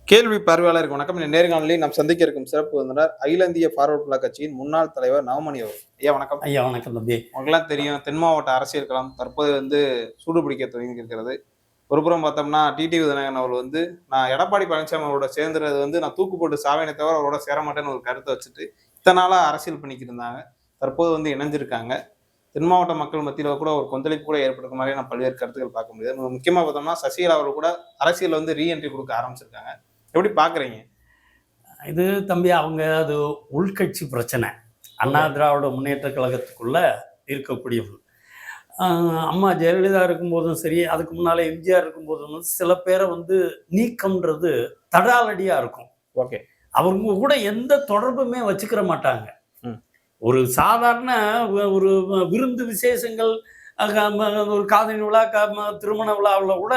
கேள்வி பார்வையாளருக்கு வணக்கம். இந்த நேர்காணலில் நாம் சந்திக்க இருக்கும் சிறப்பு விருந்தினர் அகில இந்திய ஃபார்வர்ட் பிளாக் கட்சியின் முன்னாள் தலைவர் நவமணி அவர். ஐயா வணக்கம். ஐயா வணக்கம் தம்பி. உங்களுக்கெல்லாம் தெரியும், தென் மாவட்ட அரசியல் களம் தற்போது சூடு பிடிக்க தொடங்கி இருக்கிறது. ஒருபுறம் பார்த்தோம்னா டிடிவி தினகரன் அவர் நான் எடப்பாடி பழனிசாமி அவரோட சேர்ந்துறது நான் தூக்கு போட்டு சாவேனே தவிர அவரோட சேர மாட்டேன்னு ஒரு கருத்தை வச்சுட்டு இத்தனை நாளா அரசியல் பண்ணிக்கிட்டு இருந்தாங்க. தற்போது இணைஞ்சிருக்காங்க. தென் மாவட்ட மக்கள் மத்தியில் கூட ஒரு கொந்தளிப்பு கூட ஏற்படுற மாதிரி நான் பல்வேறு கருத்துக்கள் பார்க்க முடியாது. முக்கியமாக பார்த்தோம்னா சசிகலா அவர் கூட அரசியல் ரீஎன்ட்ரி கொடுக்க ஆரம்பிச்சிருக்காங்க. எப்படி பாக்குறீங்க இது தம்பி? அவங்க அது உள்கட்சி பிரச்சனை. அண்ணா திராவிட முன்னேற்ற கழகத்துக்குள்ள இருக்கக்கூடியவங்க. அம்மா ஜெயலலிதா இருக்கும்போதும் சரி, அதுக்கு முன்னால எம்ஜிஆர் இருக்கும்போதும் சில பேரை நீக்கம்ன்றது தடாலடியா இருக்கும். ஓகே, அவங்க கூட எந்த தொடர்புமே வச்சுக்கிற மாட்டாங்க. ஒரு சாதாரண ஒரு விருந்து விசேஷங்கள், ஒரு காதணி விழா, திருமண விழாவில் கூட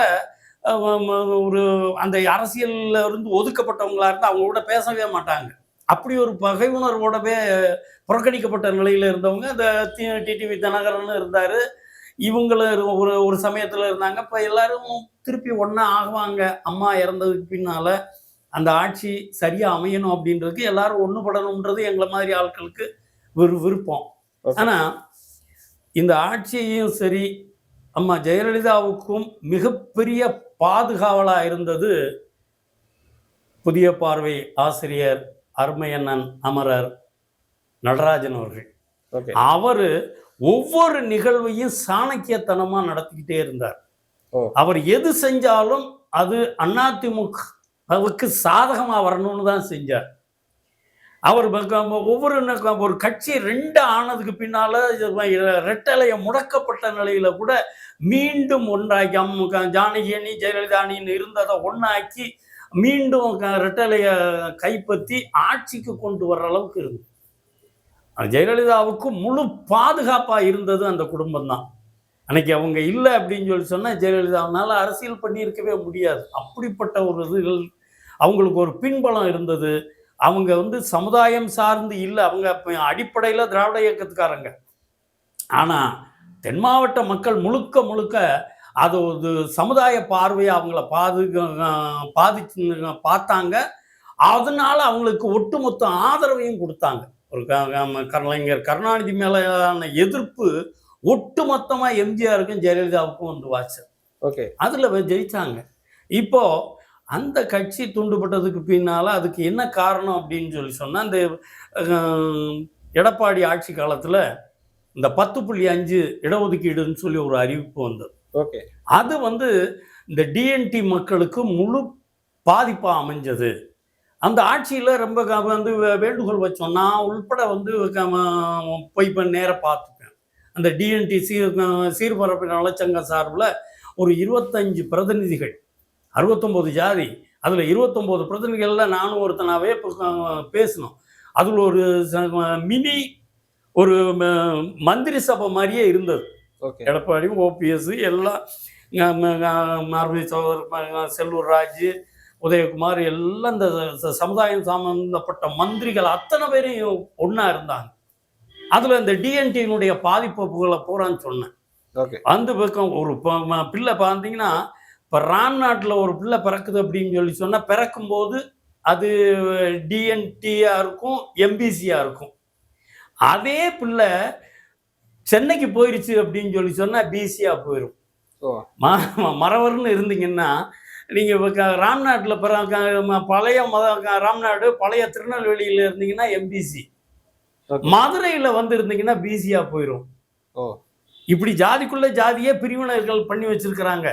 ஒரு அந்த அரசியல்ல இருந்து ஒதுக்கப்பட்டவங்களா இருந்து அவங்க கூட பேசவே மாட்டாங்க. அப்படி ஒரு பகை உணர்வோடவே புறக்கணிக்கப்பட்ட நிலையில இருந்தவங்க அந்த டிடிவி தினகரன் இருந்தாரு. இவங்களும் ஒரு சமயத்துல இருந்தாங்க. இப்ப எல்லாரும் திருப்பி ஒன்னா ஆகுவாங்க. அம்மா இறந்ததுக்கு பின்னால அந்த ஆட்சி சரியா அமையணும் அப்படின்றதுக்கு எல்லாரும் ஒண்ணுபடணும்ன்றது எங்களை மாதிரி ஆட்களுக்கு விருப்பம். ஆனா இந்த ஆட்சியையும் சரி, அம்மா ஜெயலலிதாவுக்கும் மிகப்பெரிய பாதுகாவலா இருந்தது புதிய பார்வை ஆசிரியர் அருமையண்ணன் அமரர் நடராஜன் அவர்கள். அவரு ஒவ்வொரு நிகழ்வையும் சாணக்கியத்தனமா நடத்திக்கிட்டே இருந்தார். அவர் எது செஞ்சாலும் அது அதிமுகவுக்கு சாதகமா வரணும்னு தான் செஞ்சார். அவர் ஒவ்வொரு ஒரு கட்சி ரெண்டு ஆனதுக்கு பின்னால ரெட்டலைய முடக்கப்பட்ட நிலையில கூட மீண்டும் ஒன்றாக்கி ஜானகி அணி ஜெயலலிதா அணின்னு இருந்ததை ஒன்னாக்கி மீண்டும் ரெட்டலைய கைப்பற்றி ஆட்சிக்கு கொண்டு வர்ற அளவுக்கு இருந்து ஜெயலலிதாவுக்கு முழு பாதுகாப்பா இருந்தது அந்த குடும்பம் தான். அன்னைக்கு அவங்க இல்லை அப்படின்னு சொல்லி சொன்னா ஜெயலலிதாவுனால அரசியல் பண்ணியிருக்கவே முடியாது. அப்படிப்பட்ட ஒரு இதுகள் அவங்களுக்கு ஒரு பின்பலம் இருந்தது. அவங்க சமுதாயம் சார்ந்து இல்லை, அவங்க அடிப்படையில் திராவிட இயக்கத்துக்காரங்க. ஆனால் தென் மாவட்ட மக்கள் முழுக்க முழுக்க அது ஒரு சமுதாய பார்வையை அவங்கள பாதிச்சு பார்த்தாங்க. அதனால அவங்களுக்கு ஒட்டுமொத்த ஆதரவையும் கொடுத்தாங்க. ஒரு கலைஞர் கருணாநிதி மேலான எதிர்ப்பு ஒட்டுமொத்தமாக எம்ஜிஆருக்கும் ஜெயலலிதாவுக்கும் வாச்சு. ஓகே, அதில் ஜெயிச்சாங்க. இப்போ அந்த கட்சி துண்டுபட்டதுக்கு பின்னால் அதுக்கு என்ன காரணம் அப்படின்னு சொல்லி சொன்னால், இந்த எடப்பாடி ஆட்சி காலத்தில் இந்த 10.5 இடஒதுக்கீடுன்னு சொல்லி ஒரு அறிவிப்பு வந்தது. ஓகே, அது இந்த டிஎன்டி மக்களுக்கு முழு பாதிப்பாக அமைஞ்சது. அந்த ஆட்சியில் ரொம்ப வேண்டுகோள் வச்சோம். நான் உள்பட போய் நேர பார்த்துப்பேன். அந்த டிஎன்டி சீர்பரப்பு நலச்சங்க சார்பில் ஒரு 25 பிரதிநிதிகள், 69 ஜாதி, அதில் 29 பிரதிநிதிகளில் நானும் ஒருத்தனாவே பேசணும். அதில் ஒரு மினி ஒரு மந்திரி சபை மாதிரியே இருந்தது. எடப்பாடி, ஓபிஎஸ், எல்லாம் மார்பி சகோதரர் செல்லூர் ராஜு, உதயகுமார், எல்லாம் இந்த சமுதாயம் சம்பந்தப்பட்ட மந்திரிகள் அத்தனை பேரையும் ஒன்றா இருந்தாங்க. அதில் இந்த டிஎன்டியினுடைய பாதிப்புகளை போறான்னு சொன்னேன். அந்த பக்கம் ஒரு பிள்ளை பார்த்தீங்கன்னா, இப்போ ராம்நாட்டில் ஒரு பிள்ளை பிறக்குது அப்படின்னு சொல்லி சொன்னால், பிறக்கும்போது அது டிஎன்டியாக இருக்கும், எம்பிசியாக இருக்கும். அதே பிள்ளை சென்னைக்கு போயிடுச்சு அப்படின்னு சொல்லி சொன்னால் பிசியாக போயிடும். மறவர்னு இருந்தீங்கன்னா நீங்கள் ராம்நாட்டில் பழைய ராம்நாடு, பழைய திருநெல்வேலியில் இருந்தீங்கன்னா எம்பிசி, மதுரையில் இருந்தீங்கன்னா பிசியாக போயிடும். இப்படி ஜாதிக்குள்ள ஜாதியே பிரிவினர்கள் பண்ணி வச்சிருக்கிறாங்க.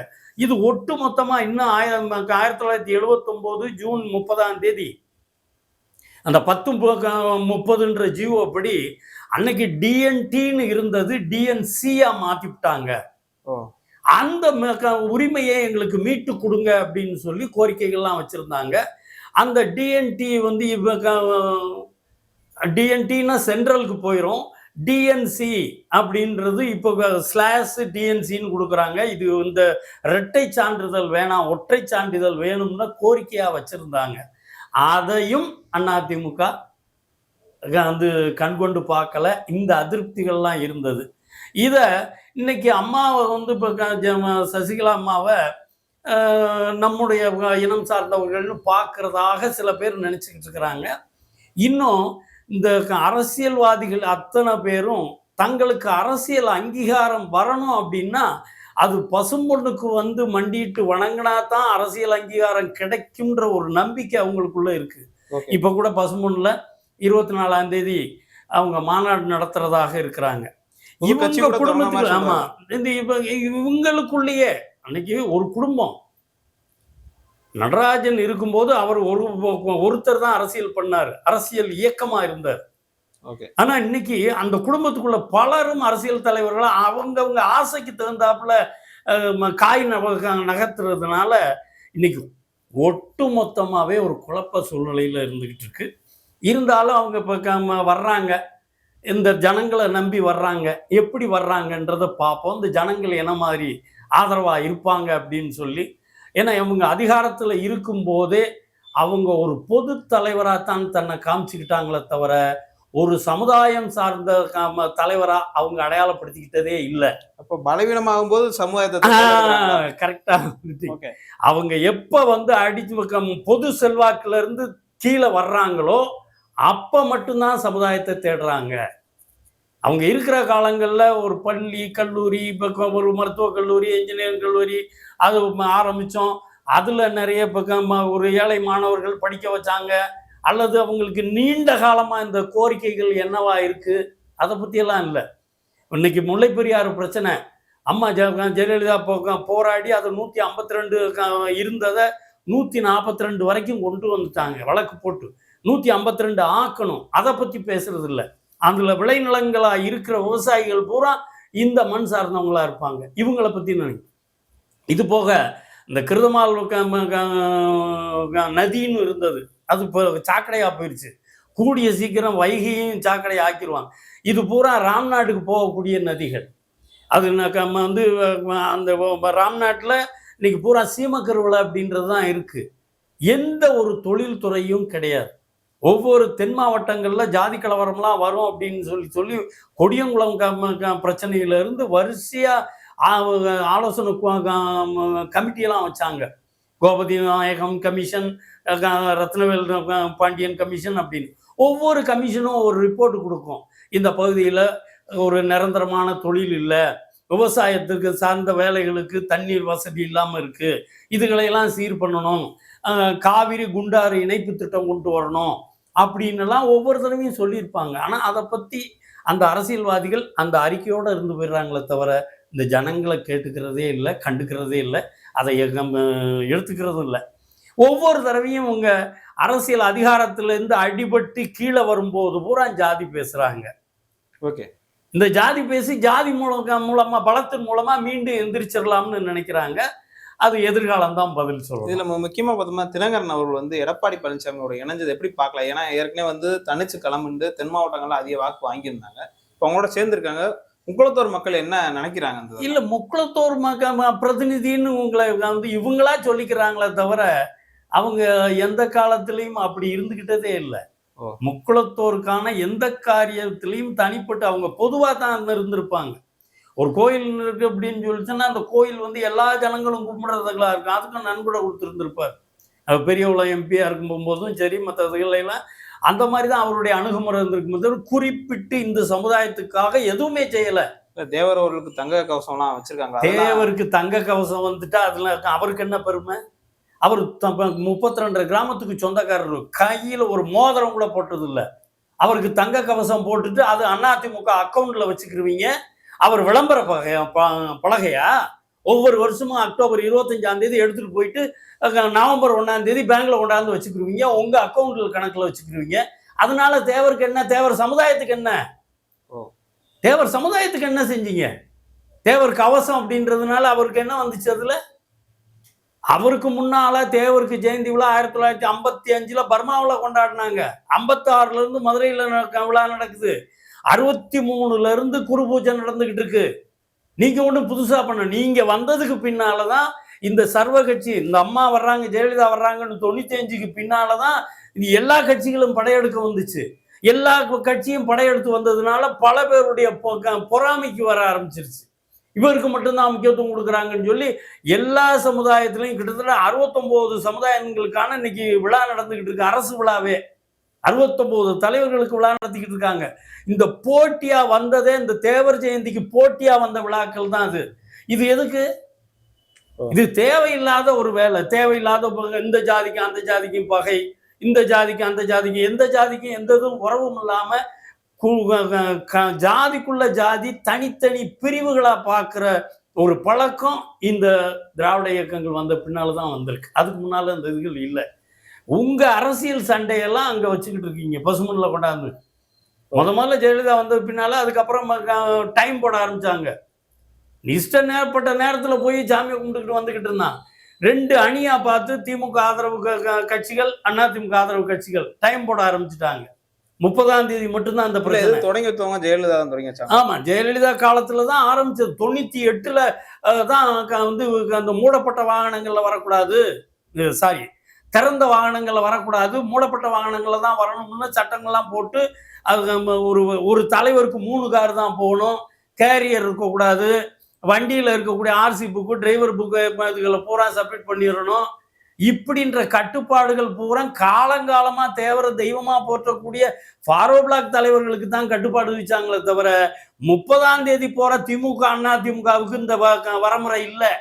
இது ஒட்டு மொத்தமா இன்னும் 1979 ஜூன் 30 அந்த 10-30ன்ற ஜிஓ படி அன்னைக்கு டிஎன்டின்னு இருந்தது டிஎன்சியா மாத்திவிட்டாங்க. அந்த உரிமையை எங்களுக்கு மீட்டு கொடுங்க அப்படின்னு சொல்லி கோரிக்கைகள்லாம் வச்சிருந்தாங்க. அந்த டிஎன்டி டிஎன்டின்னா சென்ட்ரலுக்கு போயிடும். டிஎன்சி அப்படின்றது இப்போ /டிஎன்சின்னு கொடுக்குறாங்க. இது இந்த இரட்டை சான்றிதழ் வேணாம், ஒற்றை சான்றிதழ் வேணும்னு கோரிக்கையாக வச்சிருந்தாங்க. அதையும் அதிமுக கண்கொண்டு பார்க்கல. இந்த அதிருப்திகள்லாம் இருந்தது. இதை இன்னைக்கு அம்மாவை இப்போ சசிகலா அம்மாவை நம்முடைய இனம் சார்ந்தவர்கள்னு பார்க்கறதாக சில பேர் நினச்சிக்கிட்டு இருக்கிறாங்க. இன்னும் இந்த அரசியல்வாதிகள் அத்தனை பேரும் தங்களுக்கு அரசியல் அங்கீகாரம் வரணும் அப்படின்னா, அது பசும்பொன்னுக்கு வந்து மண்டியிட்டு வணங்கினா தான் அரசியல் அங்கீகாரம் கிடைக்கும்ன்ற ஒரு நம்பிக்கை அவங்களுக்குள்ள இருக்கு. ஓகே. இப்போ கூட பசும்பொன்னுல 24ஆம் தேதி அவங்க மாநாடு நடத்துறதாக இருக்கிறாங்க. ஒரு கட்சி இவங்க கூட தொடங்குன குடும்பத்துக்கு மாதிரி ஆமா சொல்றாங்க. இந்த இவங்களுக்குள்ளேயே அன்னைக்கு ஒரு குடும்பம் நடராஜன் இருக்கும்போது அவர் ஒருத்தர் தான் அரசியல் பண்ணார், அரசியல் இயக்கமா இருந்தார். ஓகே. ஆனா இன்னைக்கு அந்த குடும்பத்துக்குள்ள பலரும் அரசியல் தலைவர்களா அவங்கவங்க ஆசைக்கு தகுந்தாப்புல காய் நகர்த்துறதுனால இன்னைக்கு ஒட்டு மொத்தமாவே ஒரு குழப்ப சூழ்நிலையில இருந்துகிட்டு இருக்கு. இருந்தாலும் அவங்க இப்போ வர்றாங்க, இந்த ஜனங்களை நம்பி வர்றாங்க. எப்படி வர்றாங்கன்றதை பார்ப்போம். இந்த ஜனங்கள் என்ன மாதிரி ஆதரவா இருப்பாங்க அப்படின்னு சொல்லி. ஏன்னா இவங்க அதிகாரத்துல இருக்கும்போதே அவங்க ஒரு பொது தலைவராகத்தான் தன்னை காமிச்சுக்கிட்டாங்களே தவிர ஒரு சமுதாயம் சார்ந்த தலைவரா அவங்க அடையாளப்படுத்திக்கிட்டதே இல்லை. அப்போ பலவீனமாகும் போது சமுதாயத்தை கரெக்டா. ஓகே. அவங்க எப்ப வந்து அடிச்சு பொது செல்வாக்குல இருந்து கீழே வர்றாங்களோ அப்ப மட்டும்தான் சமுதாயத்தை தேடுறாங்க. அவங்க இருக்கிற காலங்களில் ஒரு பள்ளி கல்லூரி, இப்போ ஒரு மருத்துவக் கல்லூரி, இன்ஜினியரிங் கல்லூரி அது ஆரம்பித்தோம். அதில் நிறைய இப்போ ஒரு ஏழை மாணவர்கள் படிக்க வச்சாங்க. அல்லது அவங்களுக்கு நீண்ட காலமாக இந்த கோரிக்கைகள் என்னவா இருக்குது அதை பற்றியெல்லாம் இல்லை. இன்னைக்கு முல்லை பெரியாறு பிரச்சனை அம்மா ஜெயலலிதா போராடி அதை 152 இருந்ததை 142 வரைக்கும் கொண்டு வந்துட்டாங்க. வழக்கு போட்டு 152 ஆக்கணும். அதை பற்றி பேசுறது இல்லை. அதில் விளைநிலங்களா இருக்கிற விவசாயிகள் பூரா இந்த மண் சார்ந்தவங்களா இருப்பாங்க. இவங்களை பற்றி நினைக்கும். இது போக இந்த கிருதமால் நதின்னு இருந்தது, அது இப்போ சாக்கடையாக போயிடுச்சு. கூடிய சீக்கிரம் வைகையும் சாக்கடை ஆக்கிடுவாங்க. இது பூரா ராம்நாட்டுக்கு போகக்கூடிய நதிகள். அது வந்து அந்த ராம்நாட்டில் இன்னைக்கு பூரா சீமக்கருவலை அப்படின்றது தான் இருக்குது. எந்த ஒரு தொழில் துறையும் கிடையாது. ஒவ்வொரு தென் மாவட்டங்களில் ஜாதி கலவரம்லாம் வரும் அப்படின்னு சொல்லி கொடியங்குளம் பிரச்சனையிலிருந்து வரிசையாக ஆலோசனை கமிட்டியெல்லாம் வச்சாங்க. கோபதி நாயகம் கமிஷன், ரத்னவேல் பாண்டியன் கமிஷன் அப்படின்னு ஒவ்வொரு கமிஷனும் ஒரு ரிப்போர்ட் கொடுக்கும். இந்த பகுதியில் ஒரு நிரந்தரமான தொழில் இல்லை, விவசாயத்துக்கு சார்ந்த வேலைகளுக்கு தண்ணீர் வசதி இல்லாமல் இருக்குது, இதுகளையெல்லாம் சீர் பண்ணணும், காவிரி குண்டாறு இணைப்பு திட்டம் கொண்டு வரணும் அப்படின்னுலாம் ஒவ்வொரு தடவையும் சொல்லியிருப்பாங்க. ஆனால் அதை பற்றி அந்த அரசியல்வாதிகள் அந்த அறிக்கையோடு இருந்து போயிடுறாங்களே தவிர இந்த ஜனங்களை கேட்டுக்கிறதே இல்லை, கண்டுக்கிறதே இல்லை, அதை எடுத்துக்கிறதும் இல்லை. ஒவ்வொரு தடவையும் உங்க அரசியல் அதிகாரத்திலேருந்து அடிபட்டு கீழே வரும்போது பூரா ஜாதி பேசுகிறாங்க. ஓகே. இந்த ஜாதி பேசி ஜாதி மூலமாக பலத்தின் மூலமாக மீண்டும் எந்திரிச்சிடலாம்னு நினைக்கிறாங்க. அது எதிர்காலம் தான் பதில் சொல்லுவோம். இதுல நம்ம முக்கியமா பார்த்தோம்னா தினகரன் அவர்கள் வந்து எடப்பாடி பழனிசாமியோட இணைஞ்சது எப்படி பார்க்கலாம்? ஏன்னா ஏற்கனவே வந்து தனிச்சு கிளம்புண்டு தென் மாவட்டங்கள்ல அதிக வாக்கு வாங்கியிருந்தாங்க. இப்போ அவங்களோட சேர்ந்துருக்காங்க. முக்குளத்தோர் மக்கள் என்ன நினைக்கிறாங்க? இல்ல முக்குளத்தோர் பிரதிநிதின்னு உங்களை வந்து இவங்களா சொல்லிக்கிறாங்களே தவிர அவங்க எந்த காலத்திலையும் அப்படி இருந்துகிட்டதே இல்லை. முக்குளத்தோருக்கான எந்த காரியத்திலையும் தனிப்பட்டு அவங்க பொதுவாக தான் இருந்திருப்பாங்க. ஒரு கோயில் இருக்கு அப்படின்னு சொல்லிச்சுன்னா அந்த கோயில் வந்து எல்லா ஜனங்களும் கும்பிடுறதுகளா இருக்கும். அதுக்கும் நன்கொடை கொடுத்துருந்துருப்பார். பெரியவள எம்பியா இருக்கும் போதும் சரி, மற்ற இதுகளெல்லாம் அந்த மாதிரி தான் அவருடைய அணுகுமுறை இருந்திருக்கும். குறிப்பிட்டு இந்த சமுதாயத்துக்காக எதுவுமே செய்யலை. தேவர் அவர்களுக்கு தங்க கவசம்லாம் வச்சிருக்காங்க. தேவருக்கு தங்க கவசம் வந்துட்டா அதுல அவருக்கு என்ன பெருமை? அவர் 32 கிராமத்துக்கு சொந்தக்காரர், கையில் ஒரு மோதிரம் கூட போட்டது இல்லை. அவருக்கு தங்க கவசம் போட்டுட்டு அது அதிமுக அக்கௌண்ட்ல வச்சுக்கிருவீங்க. அவர் விளம்பர பலகையா? ஒவ்வொரு வருஷமும் அக்டோபர் 25ஆம் தேதி எடுத்துட்டு போயிட்டு நவம்பர் 1ஆம் தேதி பேங்க்ல கொண்டாந்து வச்சுக்கிருவீங்க, உங்க அக்கௌண்ட்ல கணக்குல வச்சுக்கிருவீங்க. அதனால தேவருக்கு என்ன? தேவர் சமுதாயத்துக்கு என்ன? தேவர் சமுதாயத்துக்கு என்ன செஞ்சீங்க? தேவர் கவசம் அப்படின்றதுனால அவருக்கு என்ன வந்துச்சு? அதுல அவருக்கு முன்னால தேவருக்கு ஜெயந்தி விழா 1955 பர்மாவில் கொண்டாடினாங்க. 56 இருந்து மதுரையில் விழா நடக்குது. 63 இருந்து குரு பூஜை நடந்துகிட்டு இருக்கு. நீங்க ஒன்றும் புதுசா பண்ண, நீங்க வந்ததுக்கு பின்னாலதான் இந்த சர்வ கட்சி, இந்த அம்மா வர்றாங்க, ஜெயலலிதா வர்றாங்கன்னு 95க்கு பின்னாலதான் எல்லா கட்சிகளும் படையெடுக்க வந்துச்சு. எல்லா கட்சியும் படையெடுத்து வந்ததுனால பல பேருடைய பொறாமைக்கு வர ஆரம்பிச்சிருச்சு. இவருக்கு மட்டும்தான் முக்கியத்துவம் கொடுக்குறாங்கன்னு சொல்லி எல்லா சமுதாயத்திலையும் கிட்டத்தட்ட 69 சமுதாயங்களுக்கான இன்னைக்கு விழா நடந்துகிட்டு இருக்கு, அரசு விழாவே 69 தலைவர்களுக்கு விழா நடத்திக்கிட்டு இருக்காங்க. இந்த போட்டியா வந்ததே இந்த தேவர் ஜெயந்திக்கு போட்டியா வந்த விழாக்கள் தான் அது. இது எதுக்கு? இது தேவையில்லாத ஒரு வேலை, தேவையில்லாத இந்த ஜாதிக்கு அந்த ஜாதிக்கும் பகை, இந்த ஜாதிக்கு அந்த ஜாதிக்கு எந்த ஜாதிக்கும் எந்த இதுவும் உறவும் இல்லாம ஜாதிக்குள்ள ஜாதி தனித்தனி பிரிவுகளா பார்க்கிற ஒரு பழக்கம் இந்த திராவிட இயக்கங்கள் வந்த பின்னால்தான் வந்திருக்கு. அதுக்கு முன்னால அந்த இதுகள் இல்லை. உங்க அரசியல் சண்டையெல்லாம் அங்க வச்சுக்கிட்டு இருக்கீங்க பசுமன்ல கொண்டாந்து. முதல்ல ஜெயலலிதா வந்த பின்னால அதுக்கப்புறம் டைம் போட ஆரம்பிச்சாங்க. இஷ்ட நேரப்பட்ட நேரத்துல போய் சாமியை கும்பிட்டுக்கிட்டு வந்துகிட்டு இருந்தான். 2 அணியா பார்த்து திமுக ஆதரவு கட்சிகள், அதிமுக ஆதரவு கட்சிகள் டைம் போட ஆரம்பிச்சுட்டாங்க. 30ஆம் தேதி மட்டும்தான் அந்த பிரச்சனை தொடங்கி வச்சவங்க ஜெயலலிதா தான் தொடங்கி வச்சாங்க. ஆமா, ஜெயலலிதா காலத்துல தான் ஆரம்பிச்சது. 98ல தான் வந்து அந்த மூடப்பட்ட வாகனங்கள்ல வரக்கூடாது, சாரி திறந்த வாகனங்கள்ல வரக்கூடாது, மூடப்பட்ட வாகனங்கள்ல தான் வரணும்னு சட்டங்கள்லாம் போட்டு அது ஒரு தலைவருக்கு 3 கார் தான் போகணும், கேரியர் இருக்கக்கூடாது, வண்டியில இருக்கக்கூடிய ஆர்சி புக்கு டிரைவர் புக்கு இதுகளை பூரா சப்மிட் பண்ணிடணும். இப்படின்ற கட்டுப்பாடுகள் பூரா காலங்காலமா தேவர தெய்வமா போற்றக்கூடிய ஃபார்வர்ட் பிளாக் தலைவர்களுக்கு தான் கட்டுப்பாடு விதிச்சாங்களே தவிர 30ஆம் தேதி போற திமுக அதிமுகவுக்கு இந்த வரமுறை இல்லை.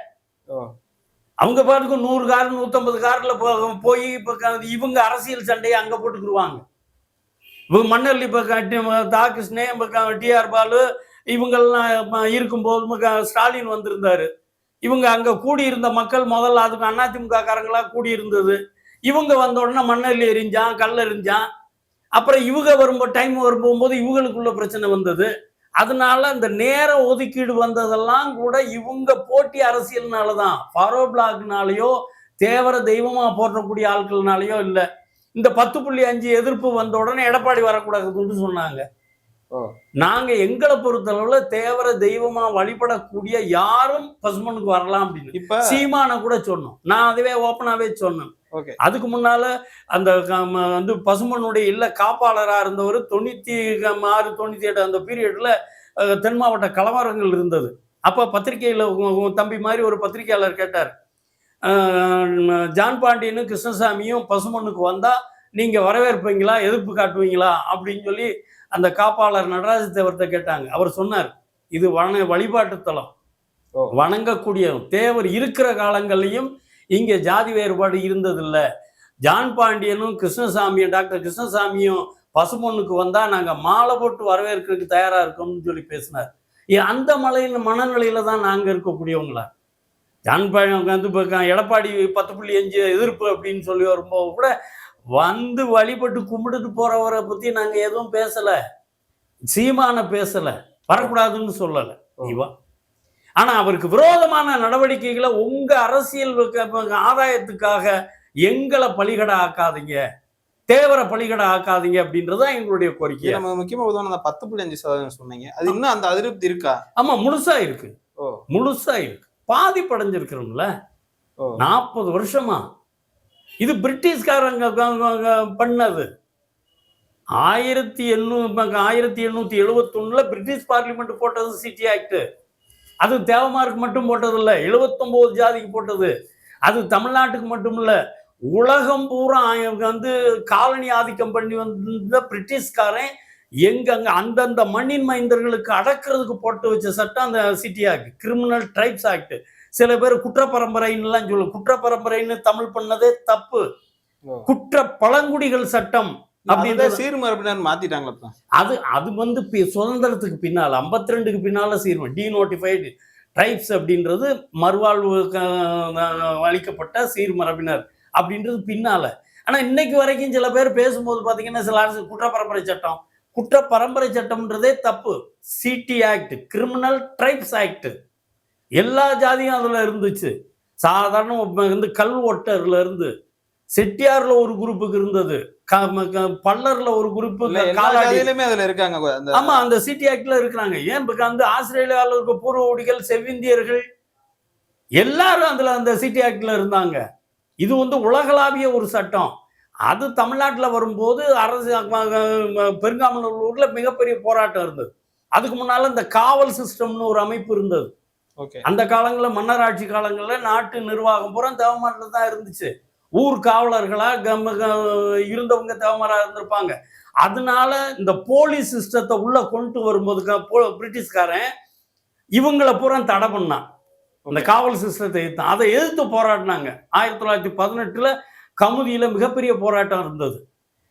அவங்க பாட்டுக்கு 100 கார் 150 கார்ல போய் இவங்க அரசியல் சண்டையை அங்க போட்டுக்குருவாங்க. இவங்க மன்னர்லி தாகிருஷ்ணே டிஆர் பாலு இவங்கெல்லாம் இருக்கும்போது ஸ்டாலின் வந்திருந்தாரு. இவங்க அங்க கூடியிருந்த மக்கள் முதல்ல அதுக்கு அதிமுக காரங்களா கூடியிருந்தது. இவங்க வந்த உடனே மண்ணெல்லி எரிஞ்சான், கல் எரிஞ்சான். அப்புறம் இவங்க டைம் வரும்போது இவங்களுக்குள்ள பிரச்சனை வந்தது. அதனால அந்த நேர ஒதுக்கீடு வந்ததெல்லாம் கூட இவங்க போட்டி அரசியல்னாலதான், ஃபார்வர்ட் பிளாக்னாலேயோ தேவர தெய்வமா போற்றக்கூடிய ஆட்கள்னாலேயோ இல்லை. இந்த 10.5 எதிர்ப்பு வந்த உடனே எடப்பாடி வரக்கூடாதுன்னு சொன்னாங்க. நாங்க எங்களை பொறுத்தளவுல தேவர தெய்வமா வழிபடக்கூடிய யாரும் பசுமனுக்கு வரலாம் அப்படின்னு இப்ப சீமான கூட சொன்னோம். நான் அதுவே ஓப்பனாவே சொன்னேன். அதுக்கு முன்னால அந்த வந்து பசுமனுடைய இல்ல காப்பாளராக இருந்தவர் 96 97 அந்த பீரியட்ல தென் மாவட்ட கலவரங்கள் இருந்தது. அப்ப பத்திரிகையில தம்பி மாதிரி ஒரு பத்திரிகையாளர் கேட்டார், ஜான் பாண்டியனும் கிருஷ்ணசாமியும் பசுமனுக்கு வந்தா நீங்க வரவேற்பீங்களா, எதிர்ப்பு காட்டுவீங்களா அப்படின்னு சொல்லி அந்த காப்பாளர் நடராஜ தேவர்கிட்ட கேட்டாங்க. அவர் சொன்னார், இது வழிபாட்டு தலம், வணங்கக்கூடிய தேவர் இருக்கிற காலங்கள்லையும் இங்க ஜாதி வேறுபாடு இருந்ததில்லை. ஜான் பாண்டியனும் கிருஷ்ணசாமியும் டாக்டர் கிருஷ்ணசாமியும் பசுமொன்னுக்கு வந்தா நாங்க மாலை போட்டு வரவேற்கிறதுக்கு தயாரா இருக்கோம்னு சொல்லி பேசினார். அந்த மனநிலையில தான் நாங்க இருக்கக்கூடியவங்களா. ஜான் பாண்டியன் வந்து எடப்பாடி 10.5 எதிர்ப்பு அப்படின்னு சொல்லி வரும்போது கூட வந்து வழிபட்டு கும்பிட்டுட்டு போறவரை பத்தி நாங்க எதுவும் பேசல, சீமான பேசல, வரக்கூடாதுன்னு சொல்லல இவா. ஆனா அவருக்கு விரோதமான நடவடிக்கைகளை உங்க அரசியல் ஆதாயத்துக்காக எங்களை பலிகடை ஆக்காதீங்க, தேவர பலிகடை ஆக்காதீங்க அப்படின்றதான் எங்களுடைய கோரிக்கை. நம்ம முக்கியமா உதாரணம் 10.5% சொன்னீங்க, அது இன்னும் அந்த அதிருப்தி இருக்கா? ஆமா, முழுசா இருக்கு, முழுசா இருக்கு. பாதிப்படைஞ்சிருக்கிறோம்ல 40 வருஷமா. இது பிரிட்டிஷ்காரங்க பண்ணது. 1871 பிரிட்டிஷ் பார்லிமெண்ட் போட்டது சிட்டி ஆக்ட். அது தேவமாருக்கு மட்டும் போட்டது இல்லை, 79 ஜாதிக்கு போட்டது. அது தமிழ்நாட்டுக்கு மட்டும் இல்லை, உலகம் பூரா வந்து காலனி ஆதிக்கம் பண்ணி வந்த பிரிட்டிஷ்காரன் எங்க அந்தந்த மண்ணின் மைந்தர்களுக்கு அடக்கிறதுக்கு போட்டு வச்ச சட்டம் அந்த city act, criminal tribes act. சில பேர் குற்ற பரம்பரைன்னு சொல்லுவோம். குற்ற பரம்பரைன்னு தமிழ் பண்ணதே தப்பு. குற்ற பழங்குடிகள் சட்டம் அப்படின்னு சீர்மரபினர் மாத்திட்டாங்க. அது வந்து சுதந்திரத்துக்கு பின்னால 52க்கு பின்னால டீநோட்டிஃபைடு ட்ரைப்ஸ் அப்படின்றது மறுவாழ்வு அளிக்கப்பட்ட சீர்மரபினர் அப்படின்றது பின்னால. ஆனா இன்னைக்கு வரைக்கும் சில பேர் பேசும்போது பாத்தீங்கன்னா சில அரசு குற்ற பரம்பரை சட்டம்ன்றதே தப்பு. City act, criminal tribes act, எல்லா ஜாதியும் அதுல இருந்துச்சு. சாதாரண வந்து கல் ஒட்டர்ல இருந்து செட்டியார்ல ஒரு குரூப்புக்கு இருந்தது, பல்லர்ல ஒரு குரூப் இருக்காங்க. ஆமா, அந்த சிட்டி ஆக்ட்ல இருக்கிறாங்க. ஏன் வந்து ஆஸ்திரேலியாவில் இருக்க பூர்வகுடிகள், செவ்விந்தியர்கள் எல்லாரும் அதுல அந்த சிட்டி ஆக்ட்ல இருந்தாங்க. இது வந்து உலகளாவிய ஒரு சட்டம். அது தமிழ்நாட்டில் வரும்போது அரசு பெருங்காமநல்லூர்ல மிகப்பெரிய போராட்டம் இருந்தது. அதுக்கு முன்னால இந்த காவல் சிஸ்டம்னு ஒரு அமைப்பு இருந்தது. ஓகே. அந்த காலங்களில் மன்னராட்சி காலங்களில் நாட்டு நிர்வாகம் பூரா தேவமாரில் தான் இருந்துச்சு. ஊர் காவலர்களா இருந்தவங்க தேவமாரா இருந்திருப்பாங்க. அதனால இந்த போலீஸ் சிஸ்டத்தை உள்ள கொண்டு வரும்போது பிரிட்டிஷ்காரன் இவங்களை பூரா தடை பண்ணான். இந்த காவல் சிஸ்டத்தை எதிர்த்தான். அதை எதிர்த்து போராடினாங்க. 1918 கமுதியில மிகப்பெரிய போராட்டம் இருந்தது.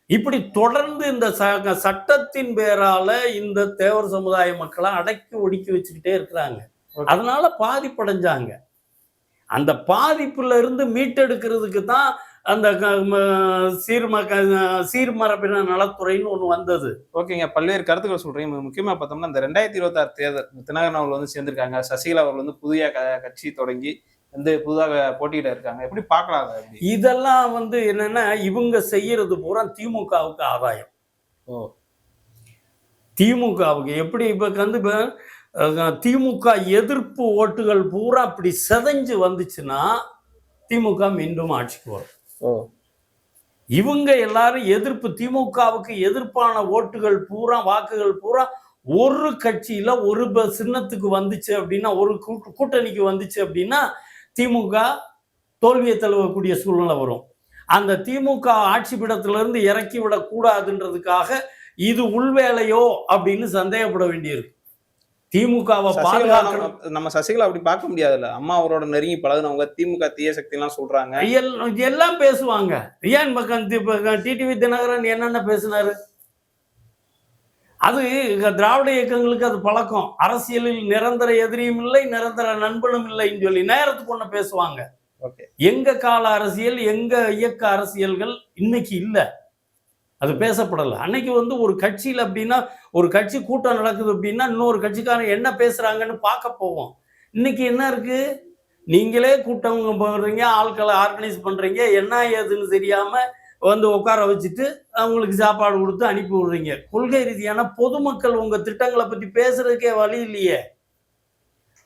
இப்படி தொடர்ந்து இந்த சட்டத்தின் பேரால இந்த தேவர் சமுதாய மக்களை அடக்கி ஒடுக்கி வச்சுக்கிட்டே இருக்கிறாங்க. அதனால பாதிப்படைஞ்சாங்க. அந்த பாதிப்புல இருந்து மீட்டெடுக்கிறதுக்கு தான் அந்த சீர்மரபின நலத்துறைன்னு ஒண்ணு வந்தது. ஓகேங்க. பல்வேறு கருத்துக்கள் சொல்றீங்க. முக்கியமா பார்த்தோம்னா இந்த 2026 தேர்தல் தினகரன் அவர்கள் வந்து சேர்ந்திருக்காங்க. சசிகலா அவர்கள் வந்து புதிய கட்சி தொடங்கி வந்து புதிதாக போட்டியிட இருக்காங்க. எப்படி பார்க்கலாம்? இதெல்லாம் வந்து என்னன்னா இவங்க செய்யறது பூரா திமுகவுக்கு ஆதாயம். திமுகவுக்கு எப்படி இப்ப வந்து திமுக எதிர்ப்பு ஓட்டுகள் பூரா அப்படி செதஞ்சு வந்துச்சுன்னா திமுக மீண்டும் ஆட்சிக்கு வரும். இவங்க எல்லாரும் எதிர்ப்பு திமுகவுக்கு எதிர்ப்பான ஓட்டுகள் பூரா வாக்குகள் பூரா ஒரு கட்சியில ஒரு சின்னத்துக்கு வந்துச்சு அப்படின்னா, ஒரு கூட்டணிக்கு வந்துச்சு அப்படின்னா திமுக தோல்வியை தழுவக்கூடிய சூழ்நிலை வரும். அந்த திமுக ஆட்சி பீடத்திலிருந்து இறக்கி விடக்கூடாதுன்றதுக்காக இது உள்வேலையோ அப்படின்னு சந்தேகப்பட வேண்டியிருக்கு. திமுகவை பாதுகாக்கணும். நம்ம சசிகலா அப்படி பார்க்க முடியாதுல்ல. அம்மா அவரோட நெருங்கி பழகுனவங்க, திமுக தீய சக்தி எல்லாம் சொல்றாங்க. எல்லாம் பேசுவாங்க. ஏன் டிடிவி தினகரன் என்னென்ன பேசினாரு? அது திராவிட இயக்கங்களுக்கு அது பழக்கம். அரசியலில் நிரந்தர எதிரியும் இல்லை, நிரந்தர நண்பனும் இல்லைன்னு சொல்லி நேரத்துக்கு ஒண்ணு பேசுவாங்க. எங்க கால அரசியல், எங்க இயக்க அரசியல்கள் இன்னைக்கு இல்ல, அது பேசப்படலை. அன்னைக்கு வந்து ஒரு கட்சியில் அப்படின்னா, ஒரு கட்சி கூட்டம் நடக்குது அப்படின்னா இன்னொரு கட்சிக்காரன் என்ன பேசுறாங்கன்னு பார்க்க போவோம். இன்னைக்கு என்ன இருக்கு? நீங்களே கூட்டம் போடுறீங்க, ஆட்களை ஆர்கனைஸ் பண்றீங்க, என்ன ஏதுன்னு தெரியாம வந்து உட்கார வச்சுட்டு அவங்களுக்கு சாப்பாடு கொடுத்து அனுப்பி விடுறீங்க. கொள்கை ரீதியான பொதுமக்கள் உங்க திட்டங்களை பத்தி பேசுறதுக்கே வழி இல்லையே.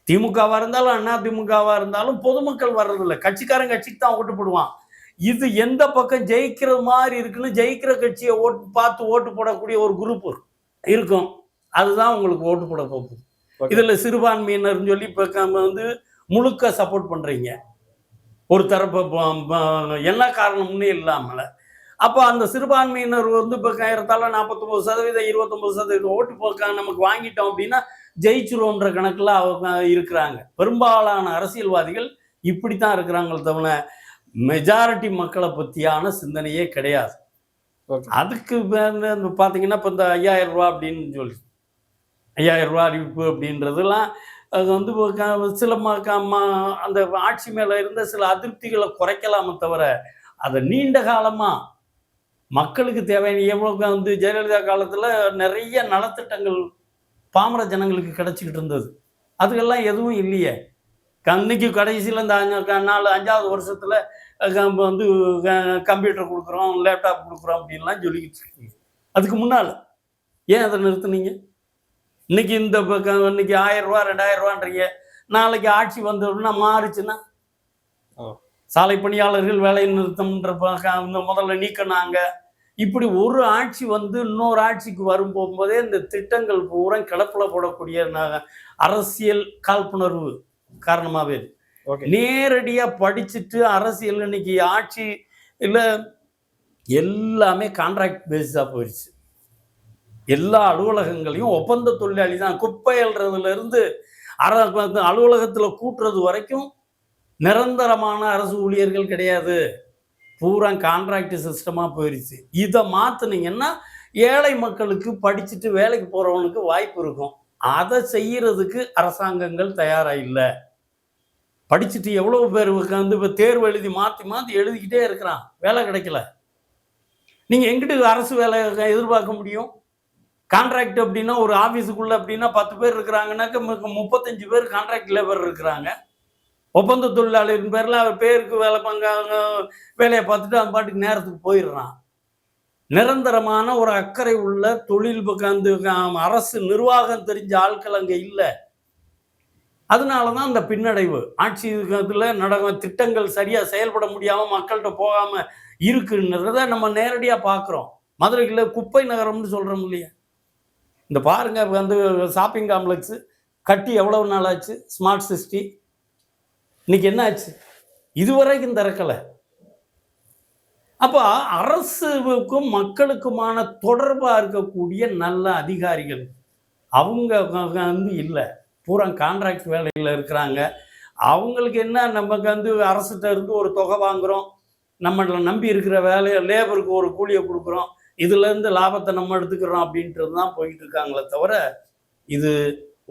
திமுகவா இருந்தாலும் அண்ணா திமுகவா இருந்தாலும் பொதுமக்கள் வர்றதில்லை. கட்சிக்காரன் கட்சிக்கு தான் ஓட்டு போடுவான். இது எந்த பக்கம் ஜெயிக்கிற மாதிரி இருக்குன்னு ஜெயிக்கிற கட்சியை பார்த்து ஓட்டு போடக்கூடிய ஒரு குரூப் இருக்கும். அதுதான் உங்களுக்கு ஓட்டு போட போகுது. இதுல சிறுபான்மையினர்னு சொல்லி இப்ப வந்து முழுக்க சப்போர்ட் பண்றீங்க ஒரு தரப்பு, என்ன காரணம்னு இல்லாமல. அப்போ அந்த சிறுபான்மையினர் வந்து இப்போ ஏறத்தாழ 49%, 29% ஓட்டு நமக்கு வாங்கிட்டோம் அப்படின்னா ஜெயிச்சிருவோன்ற கணக்குல அவங்க இருக்கிறாங்க. பெரும்பாலான அரசியல்வாதிகள் இப்படித்தான் இருக்கிறாங்களே தவிர மெஜாரிட்டி மக்களை பற்றியான சிந்தனையே கிடையாது. அதுக்கு பார்த்தீங்கன்னா இப்போ இந்த 5000 ரூபா அப்படின்னு சொல்லி 5000 ரூபா அறிவிப்பு அப்படின்றதுலாம் அது வந்து சில அந்த ஆட்சி மேலே இருந்த சில அதிருப்திகளை குறைக்கலாமே தவிர அதை நீண்ட காலமாக மக்களுக்கு தேவையான எவ்வளோ வந்து ஜெயலலிதா காலத்தில் நிறைய நலத்திட்டங்கள் பாமர ஜனங்களுக்கு கிடைச்சிக்கிட்டு இருந்தது. அதுக்கெல்லாம் எதுவும் இல்லையே. அன்னைக்கு கடைசியில் இந்த 5வது வருஷத்தில் வந்து கம்ப்யூட்டர் கொடுக்குறோம், லேப்டாப் கொடுக்குறோம் அப்படின்லாம் சொல்லிக்கிட்டு இருக்கீங்க. அதுக்கு முன்னால் ஏன் அதை நிறுத்துனீங்க? இன்னைக்கு இன்னைக்கு 1000 ரூபா 2000 ரூபான்றீங்க. நாளைக்கு ஆட்சி வந்தோம்னா மாறுச்சுன்னா சாலை பணியாளர்கள் வேலை நிறுத்தம்ன்ற முதல்ல நீக்கினாங்க. இப்படி ஒரு ஆட்சி வந்து இன்னொரு ஆட்சிக்கு வரும் போகும்போதே இந்த திட்டங்கள் பூரா கிளப்பில் போடக்கூடிய அரசியல் காழ்ப்புணர்வு காரணமாகவே நேரடியாக படிச்சுட்டு அரசியல் இன்னைக்கு ஆட்சி இல்லை எல்லாமே கான்ட்ராக்ட் பேஸாக போயிடுச்சு. எல்லா அலுவலகங்களையும் ஒப்பந்த தொழிலாளி தான். குப்பை அள்ளுறதுலேருந்து அலுவலகத்தில் கூட்டுறது வரைக்கும் நிரந்தரமான அரசு ஊழியர்கள் கிடையாது. பூரா கான்ட்ராக்ட் சிஸ்டமாக போயிடுச்சு. இதை மாற்றினீங்கன்னா ஏழை மக்களுக்கு படிச்சுட்டு வேலைக்கு போகிறவனுக்கு வாய்ப்பு இருக்கும். அதை செய்யறதுக்கு அரசாங்கங்கள் தயாராக இல்லை. படிச்சுட்டு எவ்வளோ பேர் வந்து இப்போ தேர்வு எழுதி மாற்றி எழுதிக்கிட்டே இருக்கிறான், வேலை கிடைக்கல. நீங்கள் எங்கிட்ட அரசு வேலை எதிர்பார்க்க முடியும்? கான்ட்ராக்ட் அப்படின்னா ஒரு ஆஃபீஸுக்குள்ளே அப்படின்னா 10 பேர் இருக்கிறாங்கன்னாக்க 35 பேர் கான்ட்ராக்ட் லேபர் இருக்கிறாங்க. ஒப்பந்த தொழிலாளியின் பேரில் அவர் பேருக்கு வேலையை பார்த்துட்டு அந்த பாட்டுக்கு நேரத்துக்கு போயிடுறான். நிரந்தரமான ஒரு அக்கறை உள்ள தொழில் அந்த அரசு நிர்வாகம் தெரிஞ்ச ஆட்கள் அங்கே இல்லை. அதனால தான் அந்த பின்னடைவு. ஆட்சி இதில் திட்டங்கள் சரியாக செயல்பட முடியாமல் மக்கள்கிட்ட போகாமல் இருக்குன்றத நம்ம நேரடியாக பார்க்குறோம். மதுரையில் குப்பை நகரம்னு சொல்கிறோம் இல்லையா? இந்த பாருங்க வந்து ஷாப்பிங் காம்ப்ளெக்ஸு கட்டி எவ்வளவு நாள் ஆச்சு ஸ்மார்ட் சிட்டி? இன்னைக்கு என்ன ஆச்சு? இதுவரைக்கும் திறக்கலை. அப்போ அரசுக்கும் மக்களுக்குமான தொடர்பாக இருக்கக்கூடிய நல்ல அதிகாரிகள் அவங்க வந்து இல்லை, பூரா கான்ட்ராக்ட் வேலையில் இருக்கிறாங்க. அவங்களுக்கு என்ன, நமக்கு வந்து அரசுகிட்ட இருந்து ஒரு தொகை வாங்குகிறோம், நம்மளை நம்பி இருக்கிற வேலையை லேபருக்கு ஒரு கூலியை கொடுக்குறோம், இதுலேருந்து லாபத்தை நம்ம எடுத்துக்கிறோம் அப்படின்றது தான் போயிட்டு இருக்காங்களே தவிர, இது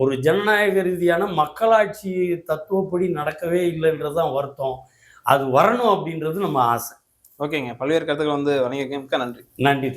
ஒரு ஜனநாயக ரீதியான மக்களாட்சி தத்துவப்படி நடக்கவே இல்லைன்றது தான் வருத்தம். அது வரணும் அப்படின்றது நம்ம ஆசை. ஓகேங்க, பல்வேறு கருத்துக்கள் வந்து வணிக மிக்க நன்றி. நன்றி.